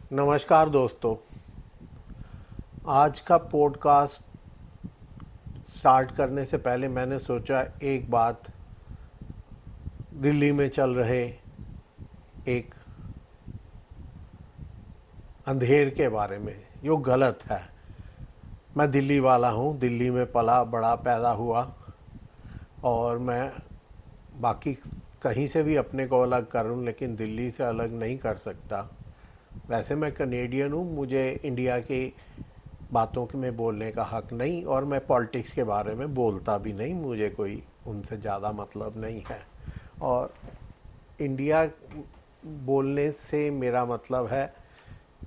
नमस्कार दोस्तों। आज का पॉडकास्ट स्टार्ट करने से पहले मैंने सोचा एक बात दिल्ली में चल रहे एक अंधेर के बारे में जो गलत है। मैं दिल्ली वाला हूँ, दिल्ली में पला बड़ा पैदा हुआ और मैं बाकी कहीं से भी अपने को अलग करूँ लेकिन दिल्ली से अलग नहीं कर सकता। वैसे मैं कनेडियन हूँ, मुझे इंडिया की बातों में बोलने का हक नहीं और मैं पॉलिटिक्स के बारे में बोलता भी नहीं, मुझे कोई उनसे ज़्यादा मतलब नहीं है। और इंडिया बोलने से मेरा मतलब है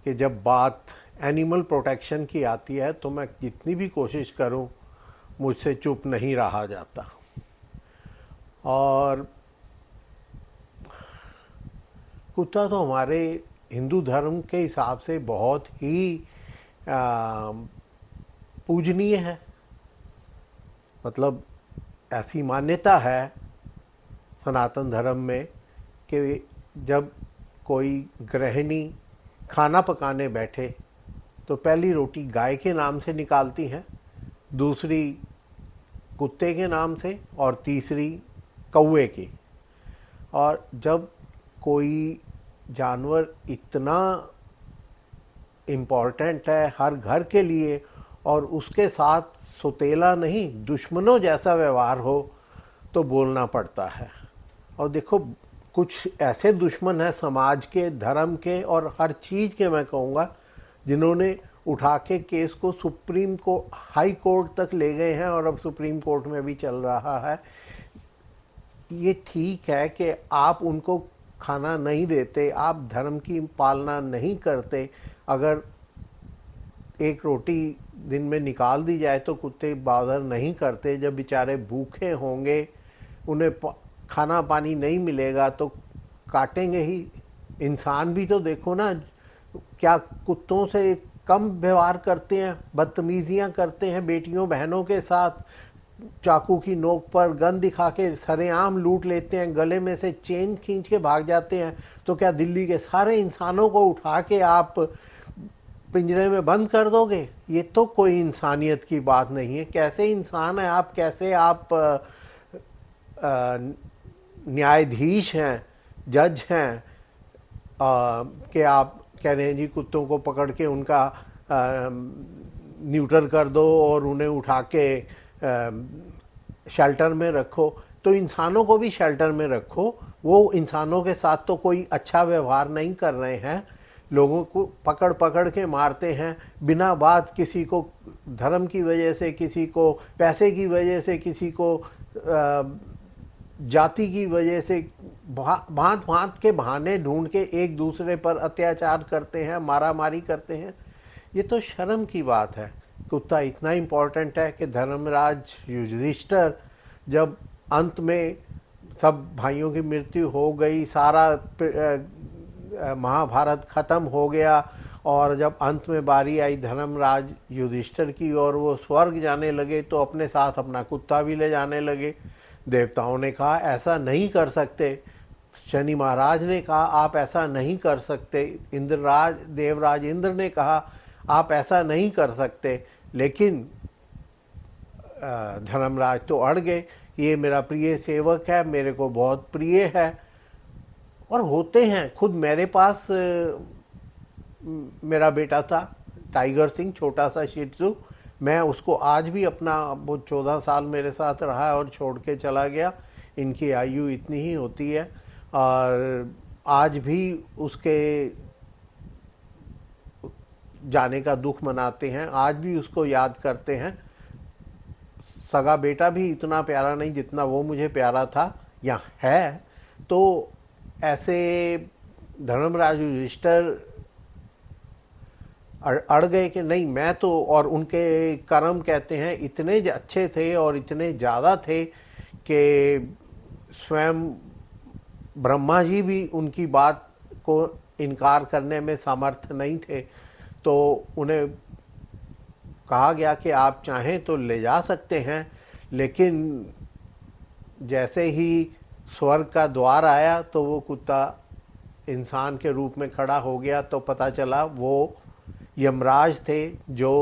कि जब बात एनिमल प्रोटेक्शन की आती है तो मैं जितनी भी कोशिश करूं मुझसे चुप नहीं रहा जाता। और कुत्ता तो हमारे हिंदू धर्म के हिसाब से बहुत ही पूजनीय है। मतलब ऐसी मान्यता है सनातन धर्म में कि जब कोई गृहिणी खाना पकाने बैठे तो पहली रोटी गाय के नाम से निकालती हैं, दूसरी कुत्ते के नाम से और तीसरी कौवे की। और जब कोई जानवर इतना इम्पॉर्टेंट है हर घर के लिए और उसके साथ सौतेला नहीं दुश्मनों जैसा व्यवहार हो तो बोलना पड़ता है। और देखो, कुछ ऐसे दुश्मन हैं समाज के, धर्म के और हर चीज़ के, मैं कहूँगा, जिन्होंने उठा के केस को सुप्रीम को हाई कोर्ट तक ले गए हैं और अब सुप्रीम कोर्ट में भी चल रहा है। ये ठीक है कि आप उनको खाना नहीं देते, आप धर्म की पालना नहीं करते। अगर एक रोटी दिन में निकाल दी जाए तो कुत्ते बादर नहीं करते। जब बेचारे भूखे होंगे, उन्हें खाना पानी नहीं मिलेगा तो काटेंगे ही। इंसान भी तो देखो ना, क्या कुत्तों से कम व्यवहार करते हैं, बदतमीजियां करते हैं बेटियों बहनों के साथ, चाकू की नोक पर गन दिखा के सरेआम लूट लेते हैं, गले में से चेन खींच के भाग जाते हैं। तो क्या दिल्ली के सारे इंसानों को उठा के आप पिंजरे में बंद कर दोगे? ये तो कोई इंसानियत की बात नहीं है। कैसे इंसान है आप, कैसे आप न्यायाधीश हैं, जज हैं कि आप कह रहे हैं जी कुत्तों को पकड़ के उनका न्यूटर कर दो और उन्हें उठा के शेल्टर में रखो। तो इंसानों को भी शेल्टर में रखो। वो इंसानों के साथ तो कोई अच्छा व्यवहार नहीं कर रहे हैं, लोगों को पकड़ पकड़ के मारते हैं बिना बात, किसी को धर्म की वजह से, किसी को पैसे की वजह से, किसी को जाति की वजह से, भांत भांत के बहाने ढूंढ के एक दूसरे पर अत्याचार करते हैं, मारामारी करते हैं। ये तो शर्म की बात है। कुत्ता इतना इम्पोर्टेंट है कि धर्मराज युधिष्ठिर जब अंत में सब भाइयों की मृत्यु हो गई, सारा महाभारत खत्म हो गया और जब अंत में बारी आई धर्मराज युधिष्ठिर की और वो स्वर्ग जाने लगे तो अपने साथ अपना कुत्ता भी ले जाने लगे। देवताओं ने कहा ऐसा नहीं कर सकते, शनि महाराज ने कहा आप ऐसा नहीं कर सकते, इंद्रराज देवराज इंद्र ने कहा आप ऐसा नहीं कर सकते, लेकिन धर्मराज तो अड़ गए। ये मेरा प्रिय सेवक है, मेरे को बहुत प्रिय है। और होते हैं, खुद मेरे पास मेरा बेटा था टाइगर सिंह, छोटा सा शिट्जू। मैं उसको आज भी अपना, वो 14 साल मेरे साथ रहा और छोड़ के चला गया। इनकी आयु इतनी ही होती है और आज भी उसके जाने का दुख मनाते हैं, आज भी उसको याद करते हैं। सगा बेटा भी इतना प्यारा नहीं जितना वो मुझे प्यारा था या है। तो ऐसे धर्मराज युधिष्ठिर अड़ गए कि नहीं मैं तो, और उनके कर्म कहते हैं इतने अच्छे थे और इतने ज़्यादा थे कि स्वयं ब्रह्मा जी भी उनकी बात को इनकार करने में समर्थ नहीं थे। तो उन्हें कहा गया कि आप चाहें तो ले जा सकते हैं, लेकिन जैसे ही स्वर्ग का द्वार आया तो वो कुत्ता इंसान के रूप में खड़ा हो गया तो पता चला वो यमराज थे जो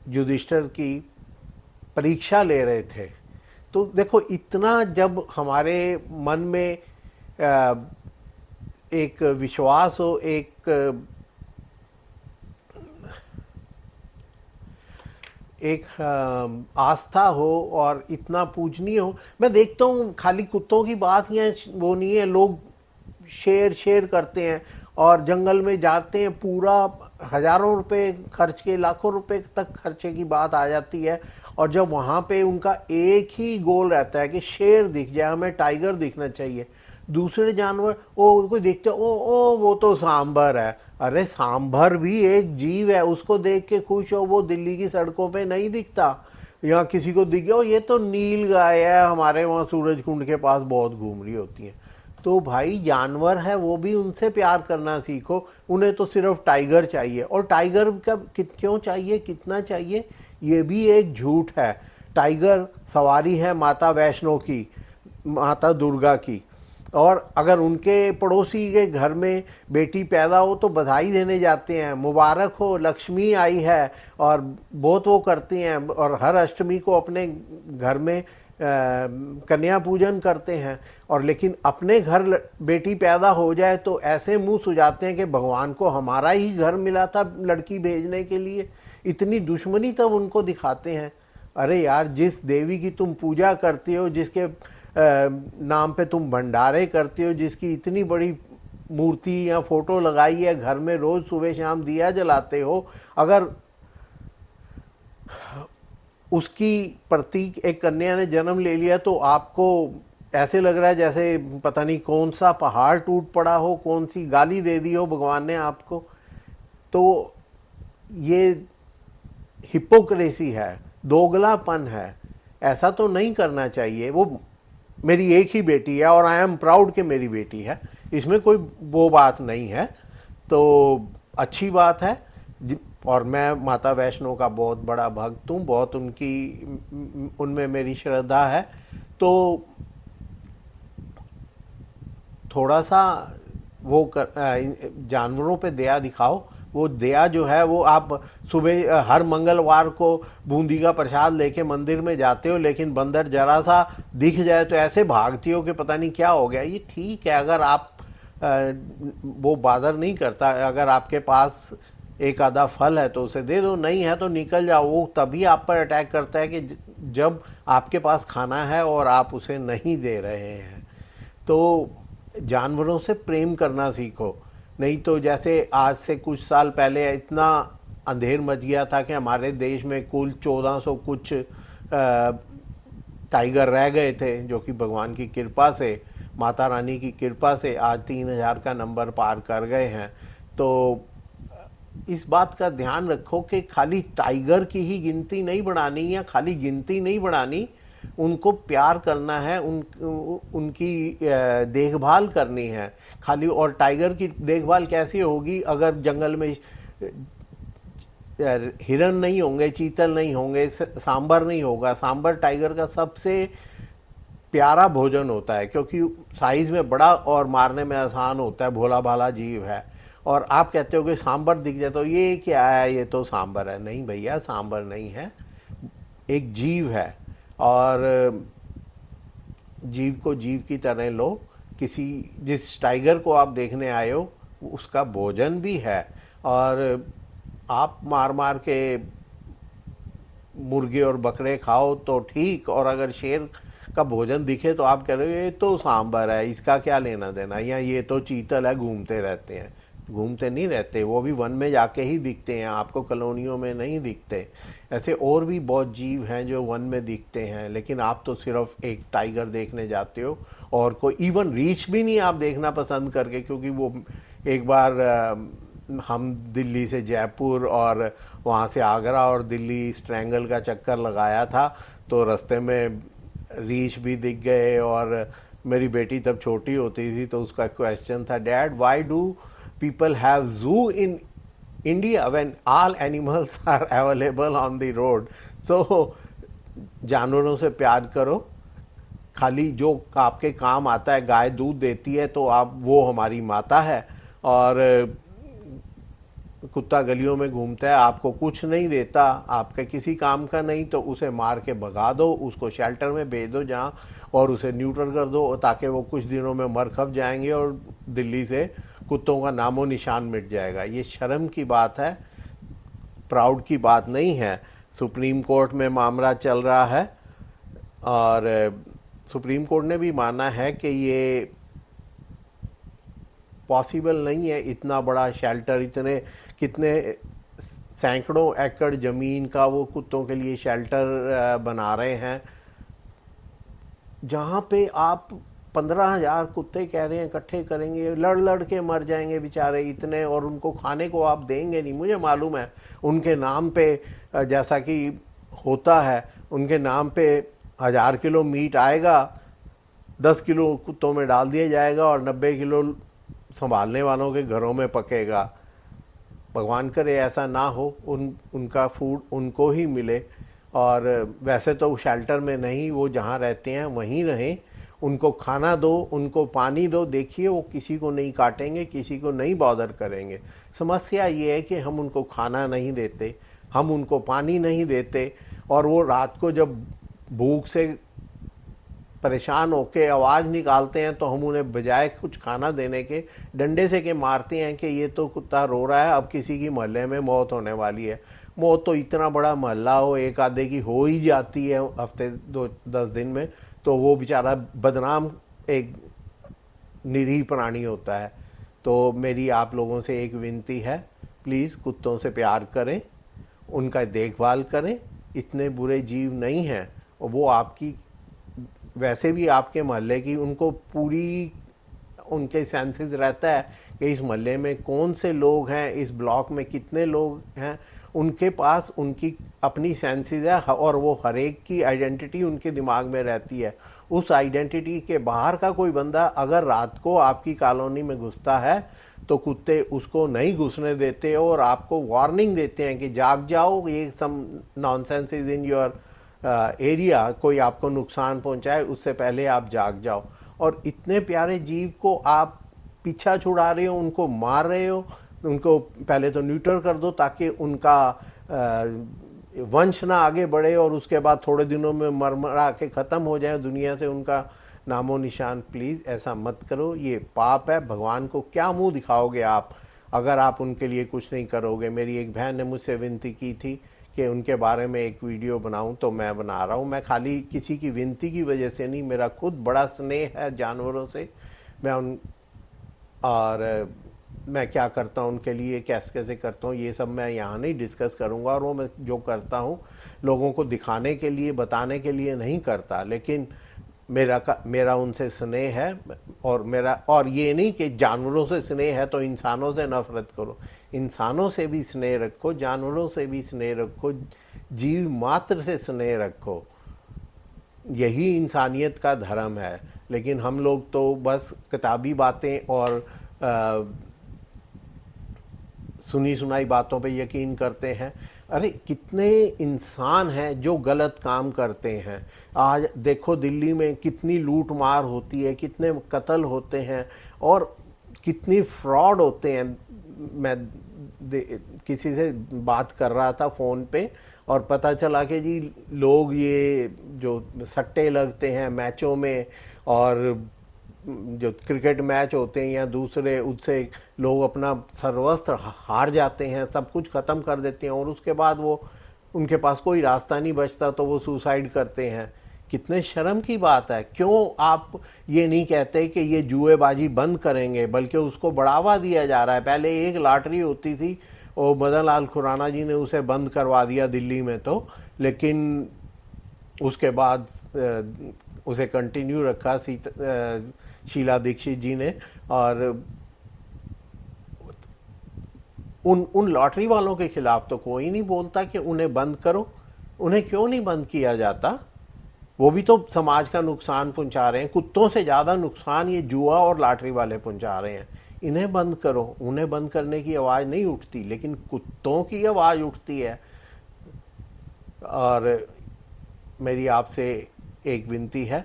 युधिष्ठिर की परीक्षा ले रहे थे। तो देखो, इतना जब हमारे मन में एक विश्वास हो, एक आस्था हो और इतना पूजनीय हो। मैं देखता हूँ खाली कुत्तों की बात यहाँ वो नहीं है, लोग शेर करते हैं और जंगल में जाते हैं, पूरा हजारों रुपए खर्च के, लाखों रुपए तक खर्चे की बात आ जाती है। और जब वहाँ पे उनका एक ही गोल रहता है कि शेर दिख जाए, हमें टाइगर दिखना चाहिए, दूसरे जानवर कोई देखते ओ वो तो सांभर है। अरे सांभर भी एक जीव है, उसको देख के खुश हो, वो दिल्ली की सड़कों पे नहीं दिखता। यहाँ किसी को दिख गया ये तो नील गाय है, हमारे वहाँ सूरज कुंड के पास बहुत घूम रही होती है। तो भाई जानवर है, वो भी उनसे प्यार करना सीखो। उन्हें तो सिर्फ टाइगर चाहिए, और टाइगर का क्यों चाहिए, कितना चाहिए, ये भी एक झूठ है। टाइगर सवारी है माता वैष्णो की, माता दुर्गा की, और अगर उनके पड़ोसी के घर में बेटी पैदा हो तो बधाई देने जाते हैं, मुबारक हो लक्ष्मी आई है, और बहुत वो करते हैं। और हर अष्टमी को अपने घर में कन्या पूजन करते हैं। और लेकिन अपने घर बेटी पैदा हो जाए तो ऐसे मुंह सुझाते हैं कि भगवान को हमारा ही घर मिला था लड़की भेजने के लिए। इतनी दुश्मनी तब उनको दिखाते हैं। अरे यार, जिस देवी की तुम पूजा करते हो, जिसके नाम पे तुम भंडारे करते हो, जिसकी इतनी बड़ी मूर्ति या फोटो लगाई है घर में, रोज सुबह शाम दिया जलाते हो, अगर उसकी प्रतीक एक कन्या ने जन्म ले लिया तो आपको ऐसे लग रहा है जैसे पता नहीं कौन सा पहाड़ टूट पड़ा हो, कौन सी गाली दे दी हो भगवान ने आपको। तो ये हिपोक्रेसी है, दोगलापन है, ऐसा तो नहीं करना चाहिए। वो मेरी एक ही बेटी है और आई एम प्राउड कि मेरी बेटी है, इसमें कोई वो बात नहीं है, तो अच्छी बात है। और मैं माता वैष्णो का बहुत बड़ा भक्त हूँ, बहुत उनमें मेरी श्रद्धा है। तो थोड़ा सा वो जानवरों पे दया दिखाओ। वो दया जो है वो आप सुबह हर मंगलवार को बूंदी का प्रसाद लेके मंदिर में जाते हो, लेकिन बंदर जरा सा दिख जाए तो ऐसे भागती हो कि पता नहीं क्या हो गया। ये ठीक है, अगर आप वो बादर नहीं करता, अगर आपके पास एक आधा फल है तो उसे दे दो, नहीं है तो निकल जाओ। वो तभी आप पर अटैक करता है कि जब आपके पास खाना है और आप उसे नहीं दे रहे हैं। तो जानवरों से प्रेम करना सीखो, नहीं तो जैसे आज से कुछ साल पहले इतना अंधेर मच गया था कि हमारे देश में कुल 1400 कुछ टाइगर रह गए थे, जो कि भगवान की कृपा से, माता रानी की कृपा से आज 3000 का नंबर पार कर गए हैं। तो इस बात का ध्यान रखो कि खाली टाइगर की ही गिनती नहीं बढ़ानी, या खाली गिनती नहीं बढ़ानी, उनको प्यार करना है, उनकी देखभाल करनी है खाली। और टाइगर की देखभाल कैसी होगी अगर जंगल में हिरन नहीं होंगे, चीतल नहीं होंगे, सांबर नहीं होगा। सांबर टाइगर का सबसे प्यारा भोजन होता है क्योंकि साइज में बड़ा और मारने में आसान होता है, भोला भाला जीव है। और आप कहते हो कि सांबर दिख जाए तो ये क्या है, ये तो सांबर है। नहीं भैया, सांबर नहीं है, एक जीव है। और जीव को जीव की तरह लो। जिस टाइगर को आप देखने आए हो उसका भोजन भी है, और आप मार मार के मुर्गे और बकरे खाओ तो ठीक, और अगर शेर का भोजन दिखे तो आप कह रहे हो ये तो सांबर है, इसका क्या लेना देना, या ये तो चीतल है, घूमते रहते हैं। घूमते नहीं रहते, वो भी वन में जाके ही दिखते हैं, आपको कॉलोनियों में नहीं दिखते। ऐसे और भी बहुत जीव हैं जो वन में दिखते हैं, लेकिन आप तो सिर्फ एक टाइगर देखने जाते हो, और कोई इवन रीछ भी नहीं आप देखना पसंद करके। क्योंकि वो एक बार हम दिल्ली से जयपुर और वहाँ से आगरा और दिल्ली स्ट्रैंगल का चक्कर लगाया था, तो रास्ते में रीछ भी दिख गए। और मेरी बेटी तब छोटी होती थी तो उसका क्वेश्चन था, dad why do people have zoo in India when all animals are available on the road? So जानवरों से प्यार करो, खाली जो आपके काम आता है, गाय दूध देती है तो आप वो हमारी माता है, और कुत्ता गलियों में घूमता है, आपको कुछ नहीं देता, आपके किसी काम का नहीं, तो उसे मार के भगा दो, उसको शेल्टर में भेज दो जहाँ, और उसे न्यूट्रल कर दो, ताकि वो कुछ दिनों में मर खप जाएंगे और दिल्ली से कुत्तों का नामो निशान मिट जाएगा। ये शर्म की बात है, प्राउड की बात नहीं है। सुप्रीम कोर्ट में मामला चल रहा है और सुप्रीम कोर्ट ने भी माना है कि ये पॉसिबल नहीं है, इतना बड़ा शेल्टर, इतने कितने सैकड़ों एकड़ ज़मीन का वो कुत्तों के लिए शेल्टर बना रहे हैं, जहाँ पे आप 15,000 कुत्ते कह रहे हैं इकट्ठे करेंगे, लड़ लड़ के मर जाएंगे बेचारे इतने, और उनको खाने को आप देंगे नहीं। मुझे मालूम है उनके नाम पे, जैसा कि होता है, उनके नाम पे 1000 किलो मीट आएगा, 10 किलो कुत्तों में डाल दिया जाएगा और 90 किलो संभालने वालों के घरों में पकेगा। भगवान करे ऐसा ना हो, उनका फूड उनको ही मिले। और वैसे तो शेल्टर में नहीं, वो जहाँ रहते हैं वहीं रहें, उनको खाना दो, उनको पानी दो, देखिए वो किसी को नहीं काटेंगे, किसी को नहीं बॉदर करेंगे। समस्या ये है कि हम उनको खाना नहीं देते, हम उनको पानी नहीं देते, और वो रात को जब भूख से परेशान होके आवाज़ निकालते हैं तो हम उन्हें बजाय कुछ खाना देने के डंडे से के मारते हैं कि ये तो कुत्ता रो रहा है, अब किसी की मोहल्ले में मौत होने वाली है। मौत तो इतना बड़ा मोहल्ला हो, एक आधे की हो ही जाती है हफ्ते 10 दिन में, तो वो बेचारा बदनाम एक निरीह प्राणी होता है। तो मेरी आप लोगों से एक विनती है, प्लीज़ कुत्तों से प्यार करें, उनका देखभाल करें, इतने बुरे जीव नहीं हैं, और वो आपकी वैसे भी आपके मोहल्ले की, उनको पूरी उनके सेंसेस रहता है कि इस मोहल्ले में कौन से लोग हैं, इस ब्लॉक में कितने लोग हैं, उनके पास उनकी अपनी सेंसेस है, और वो हर एक की आइडेंटिटी उनके दिमाग में रहती है। उस आइडेंटिटी के बाहर का कोई बंदा अगर रात को आपकी कॉलोनी में घुसता है तो कुत्ते उसको नहीं घुसने देते और आपको वार्निंग देते हैं कि जाग जाओ, ये some nonsense is in your area, कोई आपको नुकसान पहुंचाए उससे पहले आप जाग जाओ। और इतने प्यारे जीव को आप पीछा छुड़ा रहे हो, उनको मार रहे हो। उनको पहले तो न्यूट्रल कर दो ताकि उनका वंश ना आगे बढ़े, और उसके बाद थोड़े दिनों में मरमरा के ख़त्म हो जाए दुनिया से उनका नामो निशान। प्लीज़ ऐसा मत करो, ये पाप है। भगवान को क्या मुंह दिखाओगे आप अगर आप उनके लिए कुछ नहीं करोगे। मेरी एक बहन ने मुझसे विनती की थी कि उनके बारे में एक वीडियो बनाऊं, तो मैं बना रहा हूं। मैं खाली किसी की विनती की वजह से नहीं, मेरा खुद बड़ा स्नेह है जानवरों से। मैं क्या करता हूं उनके लिए, कैसे कैसे करता हूं, ये सब मैं यहाँ नहीं डिस्कस करूंगा। और वो मैं जो करता हूं लोगों को दिखाने के लिए, बताने के लिए नहीं करता, लेकिन मेरा उनसे स्नेह है। और ये नहीं कि जानवरों से स्नेह है तो इंसानों से नफरत करो। इंसानों से भी स्नेह रखो, जानवरों से भी स्नेह रखो, जीव मात्र से स्नेह रखो। यही इंसानियत का धर्म है। लेकिन हम लोग तो बस किताबी बातें और सुनी सुनाई बातों पे यकीन करते हैं। अरे कितने इंसान हैं जो गलत काम करते हैं। आज देखो दिल्ली में कितनी लूट मार होती है, कितने कत्ल होते हैं और कितनी फ्रॉड होते हैं। मैं किसी से बात कर रहा था फ़ोन पे और पता चला कि जी लोग ये जो सट्टे लगते हैं मैचों में, और जो क्रिकेट मैच होते हैं या दूसरे, उससे लोग अपना सर्वस्व हार जाते हैं, सब कुछ ख़त्म कर देते हैं, और उसके बाद वो उनके पास कोई रास्ता नहीं बचता तो वो सुसाइड करते हैं। कितने शर्म की बात है। क्यों आप ये नहीं कहते कि ये जुएबाजी बंद करेंगे, बल्कि उसको बढ़ावा दिया जा रहा है। पहले एक लॉटरी होती थी और मदन लाल खुराना जी ने उसे बंद करवा दिया दिल्ली में, तो लेकिन उसके बाद उसे कंटिन्यू रखा शीला दीक्षित जी ने। और उन लॉटरी वालों के खिलाफ तो कोई नहीं बोलता कि उन्हें बंद करो। उन्हें क्यों नहीं बंद किया जाता? वो भी तो समाज का नुकसान पहुंचा रहे हैं। कुत्तों से ज़्यादा नुकसान ये जुआ और लॉटरी वाले पहुंचा रहे हैं। इन्हें बंद करो। उन्हें बंद करने की आवाज़ नहीं उठती, लेकिन कुत्तों की आवाज़ उठती है। और मेरी आपसे एक विनती है,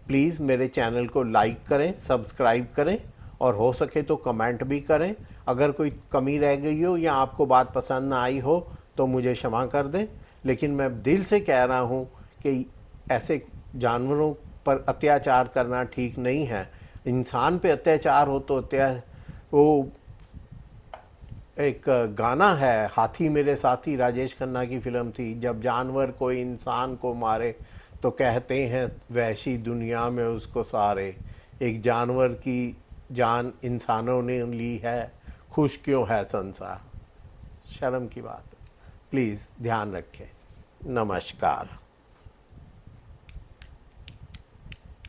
प्लीज़ मेरे चैनल को लाइक करें, सब्सक्राइब करें और हो सके तो कमेंट भी करें। अगर कोई कमी रह गई हो या आपको बात पसंद ना आई हो तो मुझे क्षमा कर दें, लेकिन मैं दिल से कह रहा हूँ कि ऐसे जानवरों पर अत्याचार करना ठीक नहीं है। इंसान पे अत्याचार हो तो वो एक गाना है, हाथी मेरे साथी, राजेश खन्ना की फिल्म थी, जब जानवर कोई इंसान को मारे तो कहते हैं वैसी दुनिया में उसको सारे। एक जानवर की जान इंसानों ने ली है, खुश क्यों है संसार। शर्म की बात है। प्लीज़ ध्यान रखें। नमस्कार।